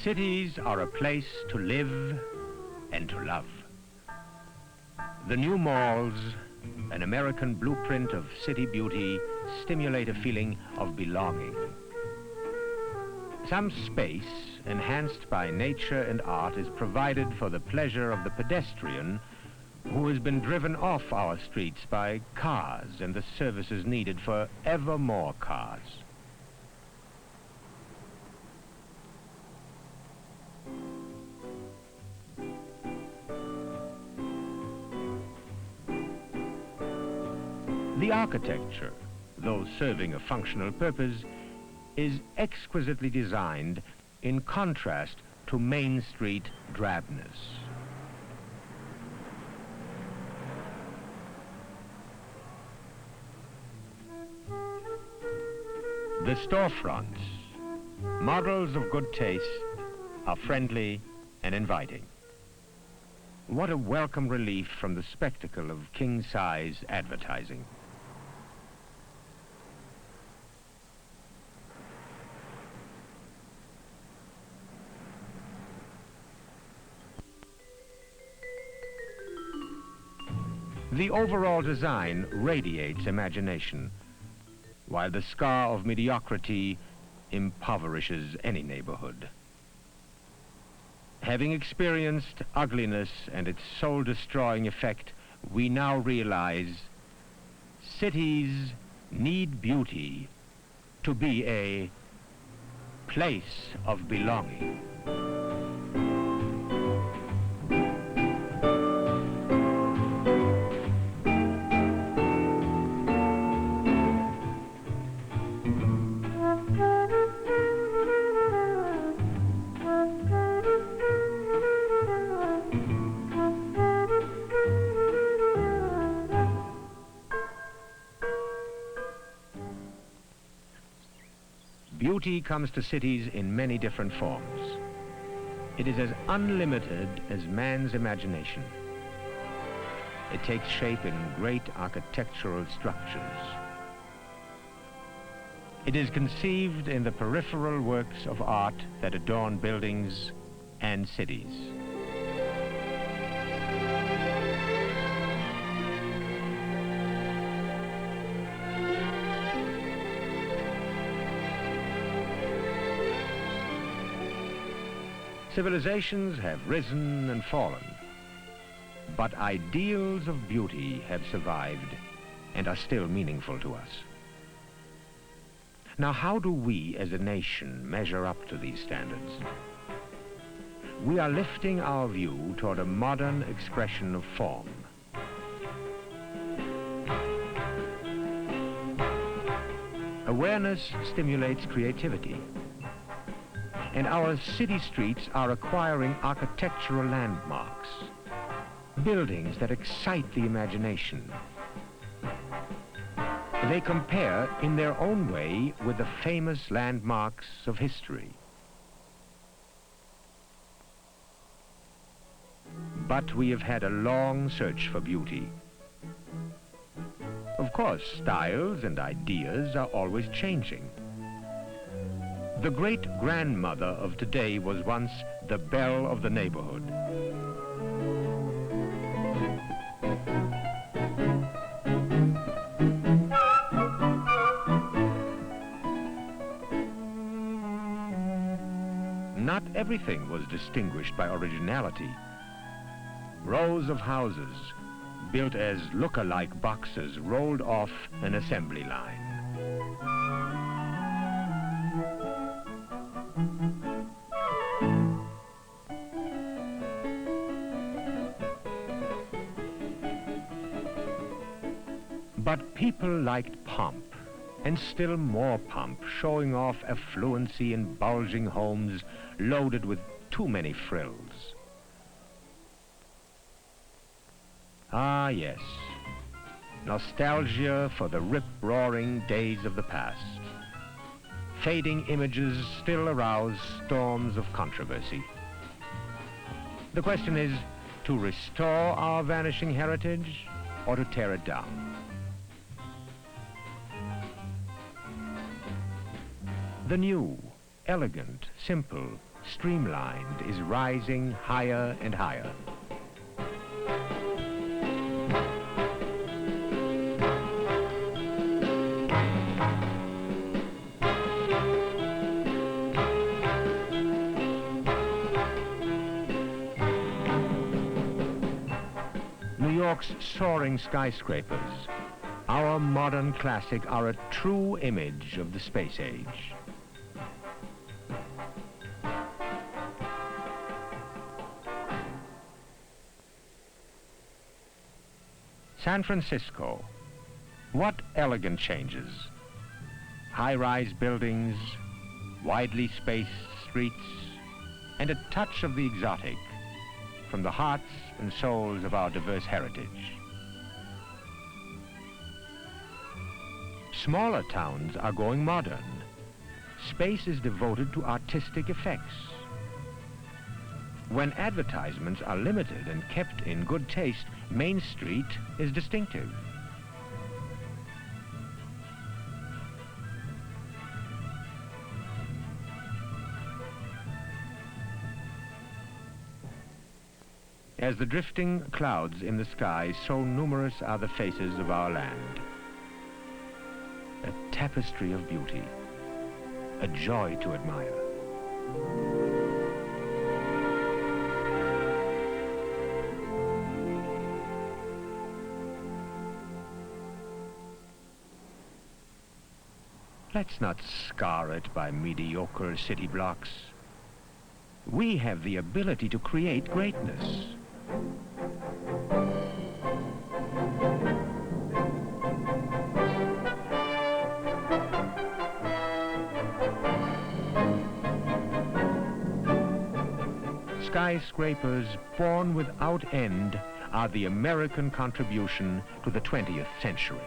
Cities are a place to live and to love. The new malls, an American blueprint of city beauty, stimulate a feeling of belonging. Some space, enhanced by nature and art, is provided for the pleasure of the pedestrian who has been driven off our streets by cars and the services needed for ever more cars. The architecture, though serving a functional purpose, is exquisitely designed in contrast to Main Street drabness. The storefronts, models of good taste, are friendly and inviting. What a welcome relief from the spectacle of king-size advertising. The overall design radiates imagination, while the scar of mediocrity impoverishes any neighborhood. Having experienced ugliness and its soul-destroying effect, we now realize cities need beauty to be a place of belonging. Beauty comes to cities in many different forms. It is as unlimited as man's imagination. It takes shape in great architectural structures. It is conceived in the peripheral works of art that adorn buildings and cities. Civilizations have risen and fallen, but ideals of beauty have survived and are still meaningful to us. Now, how do we as a nation measure up to these standards? We are lifting our view toward a modern expression of form. Awareness stimulates creativity. And our city streets are acquiring architectural landmarks, buildings that excite the imagination. They compare in their own way with the famous landmarks of history. But we have had a long search for beauty. Of course, styles and ideas are always changing. The great-grandmother of today was once the belle of the neighborhood. Not everything was distinguished by originality. Rows of houses, built as look-alike boxes, rolled off an assembly line. But people liked pomp, and still more pomp, showing off affluency in bulging homes loaded with too many frills. Ah, yes, nostalgia for the rip-roaring days of the past. Fading images still arouse storms of controversy. The question is, to restore our vanishing heritage or to tear it down? The new, elegant, simple, streamlined, is rising higher and higher. New York's soaring skyscrapers, our modern classic, are a true image of the space age. San Francisco, what elegant changes. High-rise buildings, widely spaced streets, and a touch of the exotic from the hearts and souls of our diverse heritage. Smaller towns are going modern. Space is devoted to artistic effects. When advertisements are limited and kept in good taste, Main Street is distinctive. As the drifting clouds in the sky, so numerous are the faces of our land. A tapestry of beauty, a joy to admire. Let's not scar it by mediocre city blocks. We have the ability to create greatness. Skyscrapers born without end are the American contribution to the 20th century.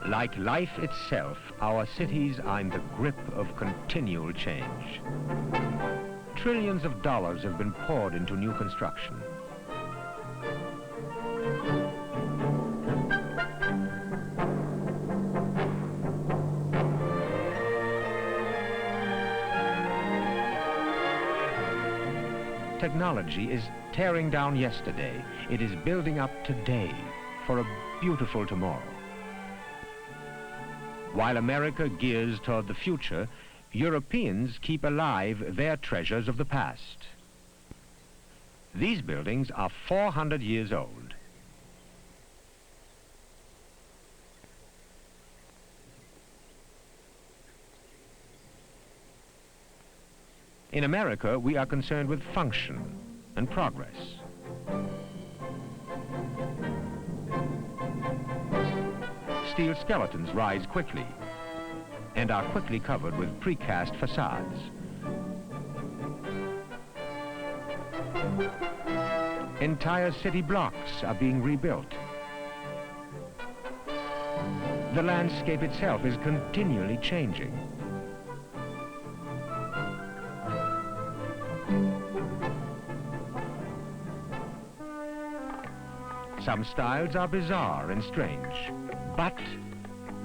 Like life itself, our cities are in the grip of continual change. Trillions of dollars have been poured into new construction. Technology is tearing down yesterday. It is building up today for a beautiful tomorrow. While America gears toward the future, Europeans keep alive their treasures of the past. These buildings are 400 years old. In America, we are concerned with function and progress. Steel skeletons rise quickly and are quickly covered with precast facades. Entire city blocks are being rebuilt. The landscape itself is continually changing. Some styles are bizarre and strange, but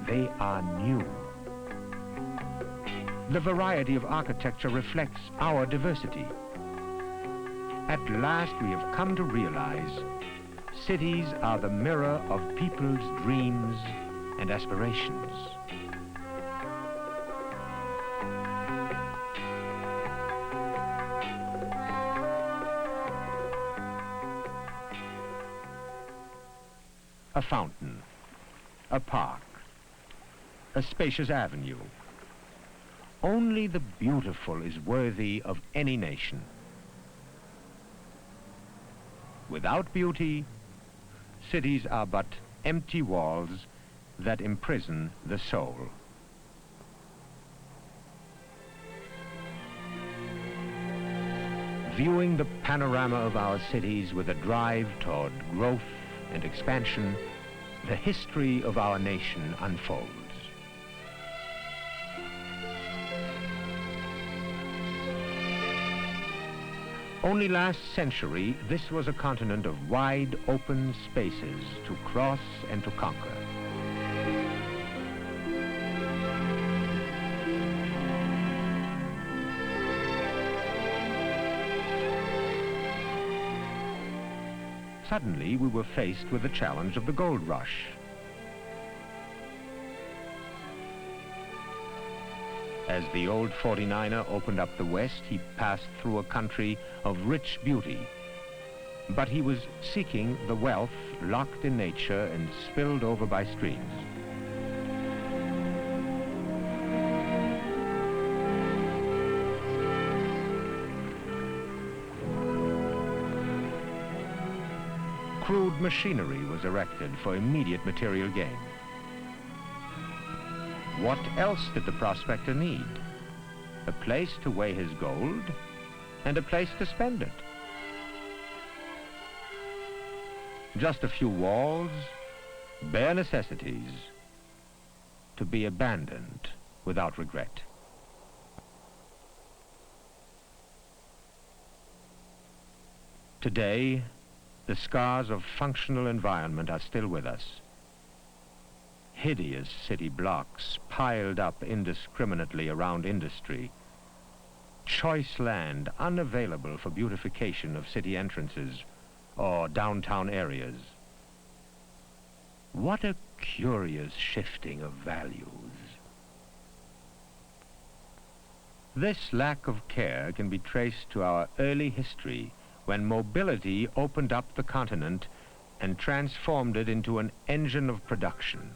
they are new. The variety of architecture reflects our diversity. At last, we have come to realize cities are the mirror of people's dreams and aspirations. A fountain, a park, a spacious avenue. Only the beautiful is worthy of any nation. Without beauty, cities are but empty walls that imprison the soul. Viewing the panorama of our cities with a drive toward growth and expansion, the history of our nation unfolds. Only last century, this was a continent of wide open spaces to cross and to conquer. suddenly we were faced with the challenge of the gold rush. As the old 49er opened up the west, he passed through a country of rich beauty. But he was seeking the wealth locked in nature and spilled over by streams. Crude machinery was erected for immediate material gain. What else did the prospector need? A place to weigh his gold and a place to spend it. Just a few walls, bare necessities, to be abandoned without regret. Today, the scars of functional environment are still with us. Hideous city blocks piled up indiscriminately around industry. Choice land unavailable for beautification of city entrances or downtown areas. What a curious shifting of values. This lack of care can be traced to our early history, when mobility opened up the continent and transformed it into an engine of production.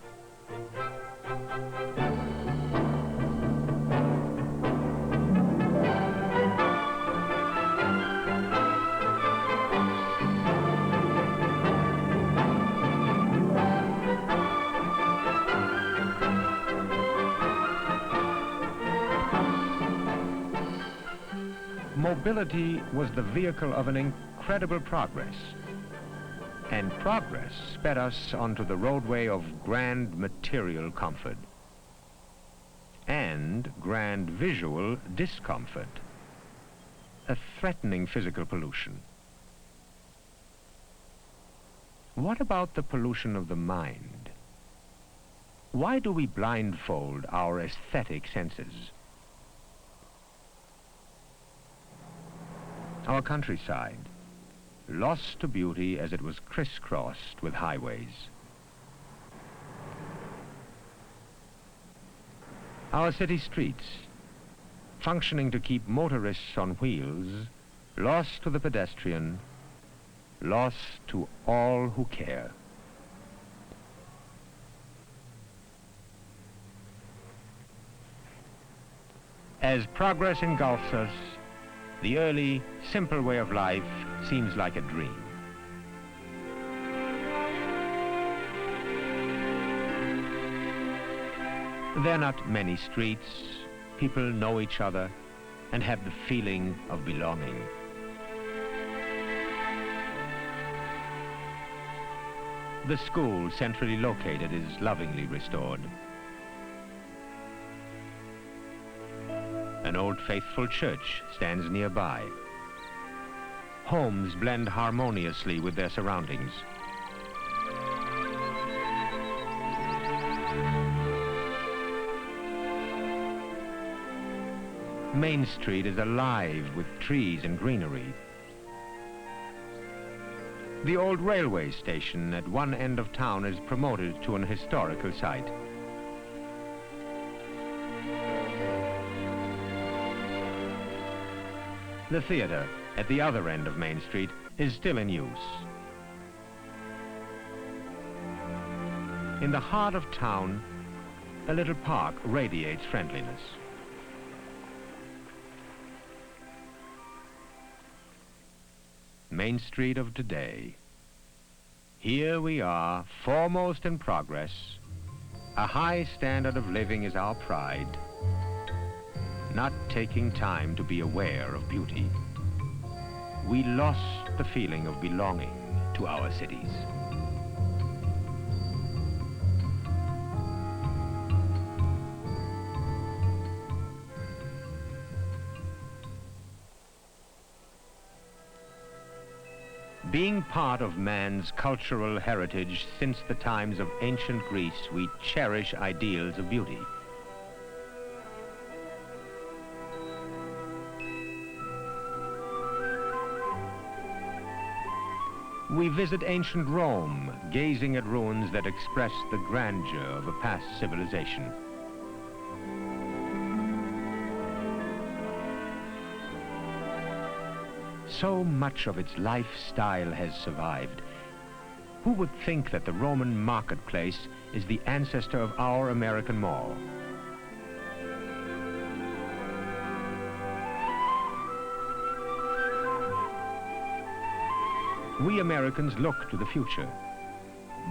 Mobility was the vehicle of an incredible progress, and progress sped us onto the roadway of grand material comfort and grand visual discomfort, a threatening physical pollution. What about the pollution of the mind? Why do we blindfold our aesthetic senses? Our countryside, lost to beauty as it was crisscrossed with highways. Our city streets, functioning to keep motorists on wheels, lost to the pedestrian, lost to all who care. As progress engulfs us, the early, simple way of life seems like a dream. There are not many streets, people know each other and have the feeling of belonging. The school, centrally located, is lovingly restored. An old faithful church stands nearby. Homes blend harmoniously with their surroundings. Main Street is alive with trees and greenery. The old railway station at one end of town is promoted to an historical site. The theater at the other end of Main Street is still in use. In the heart of town, a little park radiates friendliness. Main Street of today. Here we are, foremost in progress. A high standard of living is our pride. Not taking time to be aware of beauty. We lost the feeling of belonging to our cities. Being part of man's cultural heritage since the times of ancient Greece, we cherish ideals of beauty. We visit ancient Rome, gazing at ruins that express the grandeur of a past civilization. So much of its lifestyle has survived. Who would think that the Roman marketplace is the ancestor of our American mall? We Americans look to the future,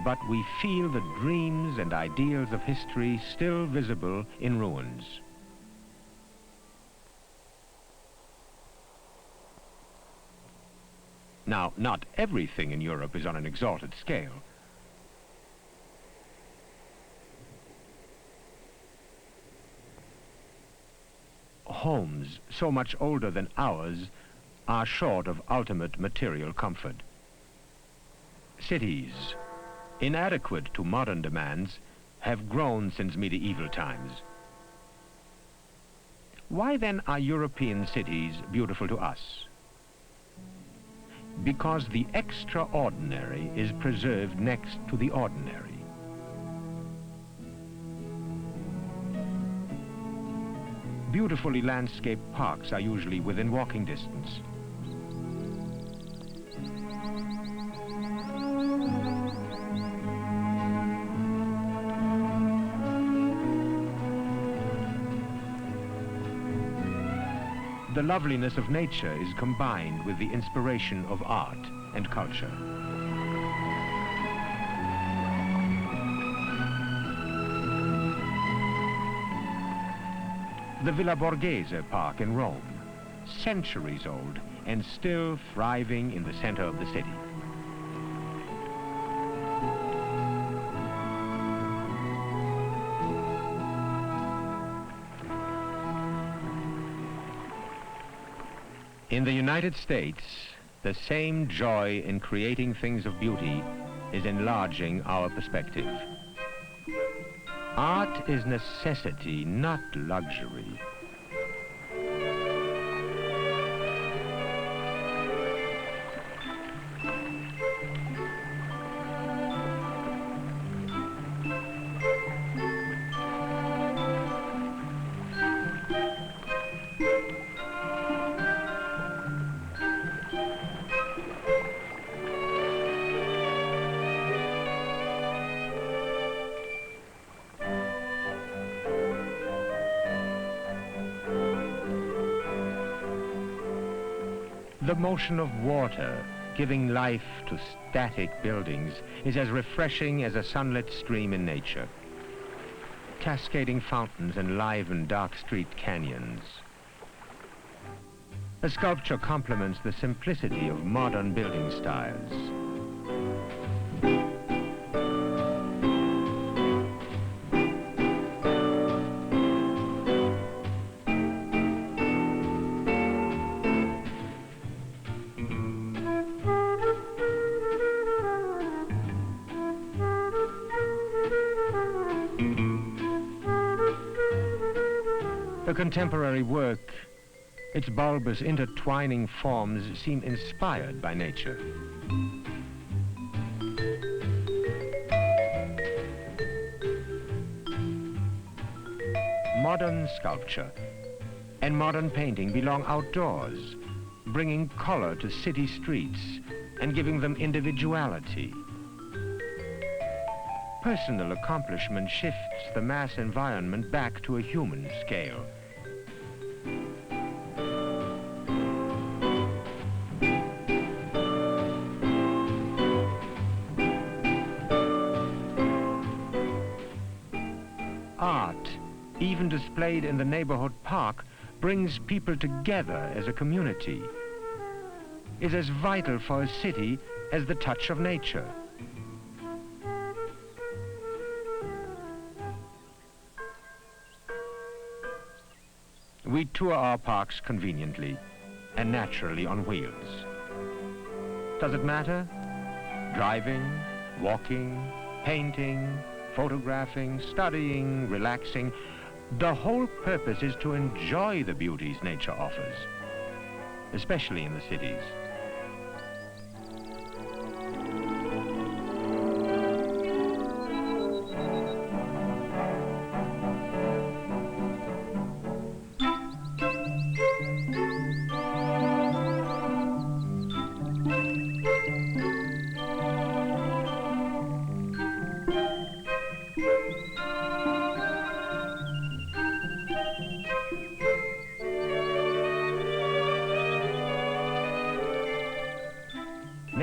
but we feel the dreams and ideals of history still visible in ruins. Now, not everything in Europe is on an exalted scale. Homes so much older than ours are short of ultimate material comfort. Cities, inadequate to modern demands, have grown since medieval times. Why then are European cities beautiful to us? Because the extraordinary is preserved next to the ordinary. Beautifully landscaped parks are usually within walking distance. The loveliness of nature is combined with the inspiration of art and culture. The Villa Borghese Park in Rome, centuries old and still thriving in the center of the city. In the United States, the same joy in creating things of beauty is enlarging our perspective. Art is necessity, not luxury. The motion of water, giving life to static buildings, is as refreshing as a sunlit stream in nature. Cascading fountains enliven dark street canyons. A sculpture complements the simplicity of modern building styles. The contemporary work, its bulbous intertwining forms seem inspired by nature. Modern sculpture and modern painting belong outdoors, bringing color to city streets and giving them individuality. Personal accomplishment shifts the mass environment back to a human scale. Art, even displayed in the neighborhood park, brings people together as a community. It's as vital for a city as the touch of nature. We tour our parks conveniently and naturally on wheels. Does it matter? Driving, walking, painting, photographing, studying, relaxing. The whole purpose is to enjoy the beauties nature offers, especially in the cities.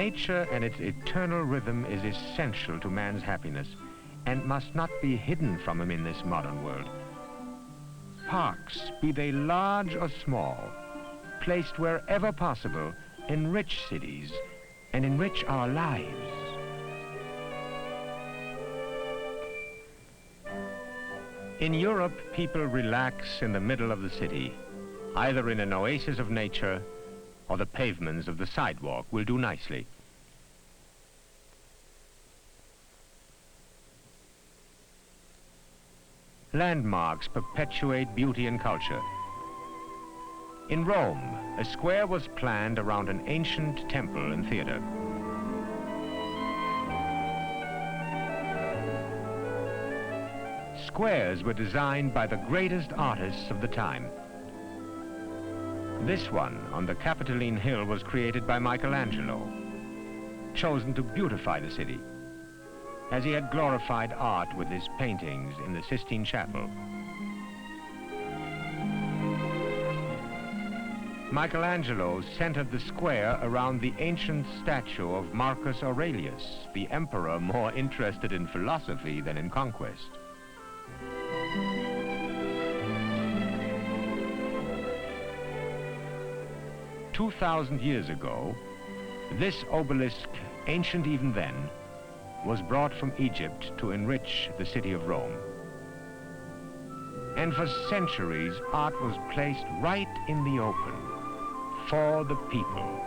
nature and its eternal rhythm is essential to man's happiness and must not be hidden from him in this modern world. Parks, be they large or small, placed wherever possible, enrich cities and enrich our lives. In Europe, people relax in the middle of the city, either in an oasis of nature or the pavements of the sidewalk will do nicely. Landmarks perpetuate beauty and culture. In Rome, a square was planned around an ancient temple and theater. Squares were designed by the greatest artists of the time. This one on the Capitoline Hill was created by Michelangelo, chosen to beautify the city, as he had glorified art with his paintings in the Sistine Chapel. Michelangelo centered the square around the ancient statue of Marcus Aurelius, the emperor more interested in philosophy than in conquest. 2,000 years ago, this obelisk, ancient even then, was brought from Egypt to enrich the city of Rome. And for centuries, art was placed right in the open, for the people.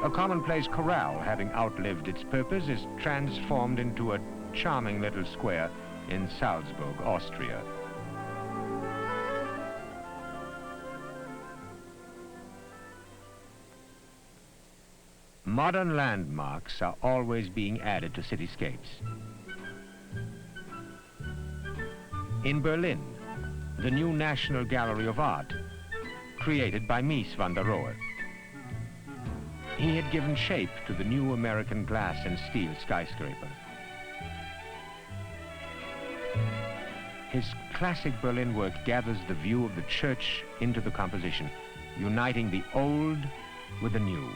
A commonplace corral, having outlived its purpose, is transformed into a charming little square in Salzburg, Austria. Modern landmarks are always being added to cityscapes. In Berlin, the new National Gallery of Art, created by Mies van der Rohe. He had given shape to the new American glass and steel skyscraper. His classic Berlin work gathers the view of the church into the composition, uniting the old with the new.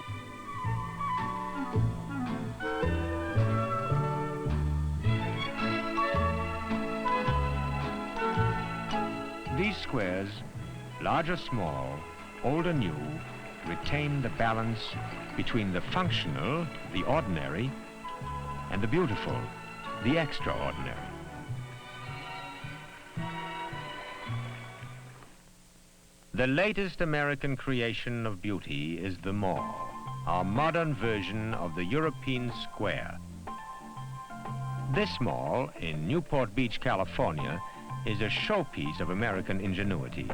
These squares, large or small, old or new, retain the balance between the functional, the ordinary, and the beautiful, the extraordinary. The latest American creation of beauty is the mall, our modern version of the European square. This mall in Newport Beach, California, is a showpiece of American ingenuity.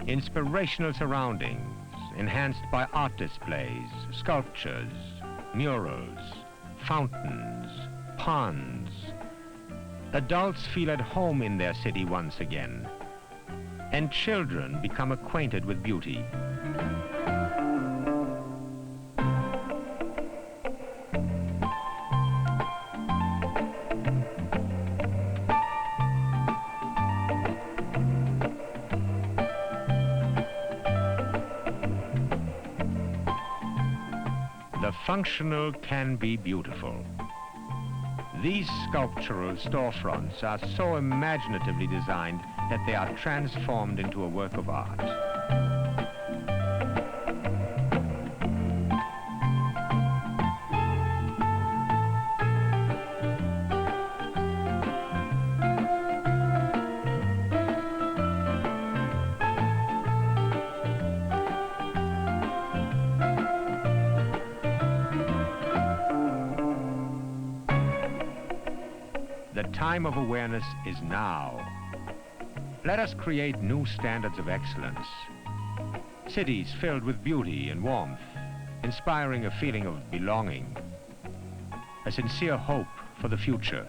Inspirational surroundings, enhanced by art displays, sculptures, murals, fountains, ponds. Adults feel at home in their city once again, and children become acquainted with beauty. The functional can be beautiful. These sculptural storefronts are so imaginatively designed that they are transformed into a work of art. The time of awareness is now. Let us create new standards of excellence. Cities filled with beauty and warmth, inspiring a feeling of belonging, a sincere hope for the future.